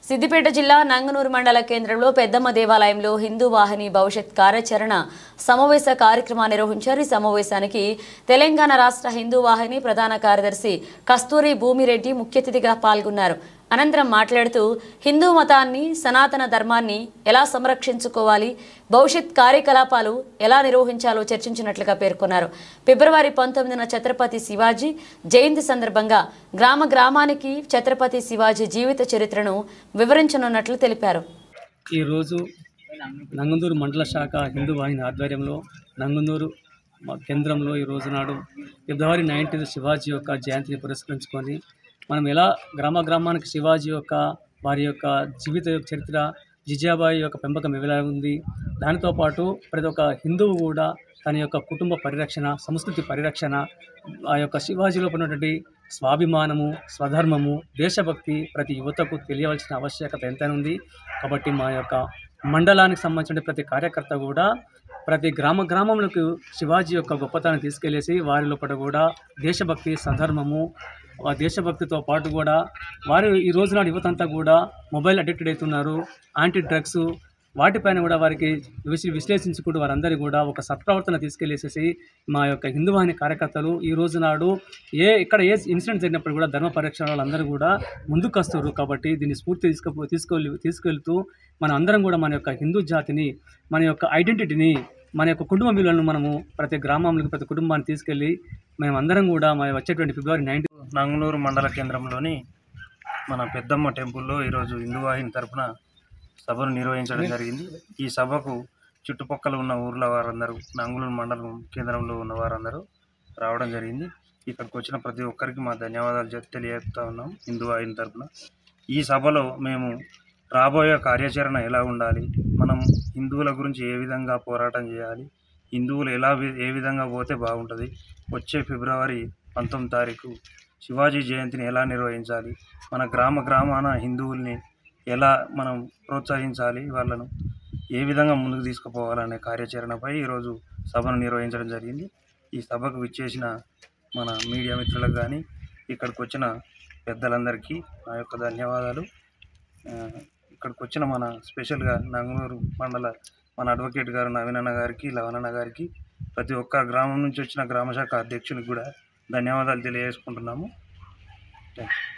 సిద్దిపేట జిల్లా నంగనూరు మండల కేంద్రంలో పెద్దమ్మ దేవాలయంలో హిందూ వాహిని భవిష్యత్ కార్యాచరణ సమావేశ కార్యక్రమాన్ని నిర్వహించారు. ఈ సమావేశానికి తెలంగాణ రాష్ట్ర హిందూ వాహిని ప్రధాన కార్యదర్శి కస్తూరి భూమిరెడ్డి ముఖ్య అతిథిగా పాల్గొన్నారు. అనంతరం మాట్లాడుతూ హిందూ మతాన్ని, సనాతన ధర్మాన్ని ఎలా సంరక్షించుకోవాలి, భవిష్యత్ కార్యకలాపాలు ఎలా నిర్వహించాలో చర్చించినట్లుగా పేర్కొన్నారు. ఫిబ్రవరి 19న ఛత్రపతి శివాజీ జయంతి సందర్భంగా గ్రామానికి ఛత్రపతి శివాజీ జీవిత చరిత్రను వివరించనున్నట్లు తెలిపారు. ఈరోజు నంగనూరు మండల శాఖ హిందూ వాహిని ఆధ్వర్యంలో నంగనూరు కేంద్రంలో ఈ రోజు నాడు ఫిబ్రవరి 19 శివాజీ యొక్క జయంతిని పురస్కరించుకొని మనం ఎలా గ్రామానికి శివాజీ యొక్క వారి యొక్క జీవిత చరిత్ర, జిజాబాయి యొక్క పెంపకం ఎలా ఉంది, దానితో పాటు ప్రతి ఒక్క హిందువు కూడా తన యొక్క కుటుంబ పరిరక్షణ, సంస్కృతి పరిరక్షణ, ఆ యొక్క శివాజీలో ఉన్నటువంటి స్వాభిమానము, స్వధర్మము, దేశభక్తి ప్రతి యువతకు తెలియవలసిన ఆవశ్యకత ఎంతైనా ఉంది. కాబట్టి మా యొక్క మండలానికి సంబంధించిన ప్రతి కార్యకర్త కూడా ప్రతి గ్రామంలోకి శివాజీ యొక్క గొప్పతనాన్ని తీసుకెళ్లేసి వారి లోపల కూడా దేశభక్తి, స్వధర్మము, ఆ దేశభక్తితో పాటు కూడా వారు ఈ రోజునాడు యువతంతా కూడా మొబైల్ అడిక్టెడ్ అవుతున్నారు. యాంటీ డ్రగ్స్ వాటిపైన కూడా వారికి విశ్లేషించుకుంటూ వారందరూ కూడా ఒక సత్ప్రవర్తన తీసుకెళ్లేసేసి మా యొక్క హిందూ వాహిని కార్యకర్తలు ఈ రోజునాడు ఇక్కడ ఏ ఇన్సిడెంట్ జరిగినప్పుడు కూడా ధర్మ పరిరక్షణ వాళ్ళందరూ కూడా ముందుకు వస్తారు. కాబట్టి దీన్ని స్ఫూర్తి తీసుకెళ్తూ మన అందరం కూడా మన యొక్క హిందూ జాతిని, మన యొక్క ఐడెంటిటీని, మన యొక్క కుటుంబ విలువలను మనము ప్రతి గ్రామంలోకి, ప్రతి కుటుంబాన్ని తీసుకెళ్ళి మేమందరం కూడా వచ్చేటువంటి ఫిబ్రవరి 19 నంగనూరు మండల కేంద్రంలోని మన పెద్దమ్మ టెంపుల్లో ఈరోజు హిందూ వాహిని తరఫున సభను నిర్వహించడం జరిగింది. ఈ సభకు చుట్టుపక్కల ఉన్న ఊర్ల వారందరూ, నంగనూరు మండలం కేంద్రంలో ఉన్న వారందరూ రావడం జరిగింది. ఇక్కడికి వచ్చిన ప్రతి ఒక్కరికి మా ధన్యవాదాలు తెలియజేస్తూ ఉన్నాం హిందూ వాహిని తరఫున. ఈ సభలో మేము రాబోయే కార్యాచరణ ఎలా ఉండాలి, మనం హిందువుల గురించి ఏ విధంగా పోరాటం చేయాలి, హిందువులు ఏ విధంగా పోతే బాగుంటుంది, వచ్చే ఫిబ్రవరి 19 తారీఖు శివాజీ జయంతిని ఎలా నిర్వహించాలి, మన గ్రామాన హిందువుల్ని ఎలా మనం ప్రోత్సహించాలి, వాళ్ళను ఏ విధంగా ముందుకు తీసుకుపోవాలనే కార్యాచరణపై ఈరోజు సభను నిర్వహించడం జరిగింది. ఈ సభకు విచ్చేసిన మన మీడియా మిత్రులకు కానీ ఇక్కడికి వచ్చిన పెద్దలందరికీ నా యొక్క ధన్యవాదాలు. ఇక్కడికి వచ్చిన మన స్పెషల్గా నంగనూరు మండల మన అడ్వకేట్ గారు నవీనన్న గారికి, లవణన్న గారికి, ప్రతి ఒక్క గ్రామం నుంచి వచ్చిన గ్రామశాఖ అధ్యక్షునికి కూడా ధన్యవాదాలు తెలియజేసుకుంటున్నాము. Thank you.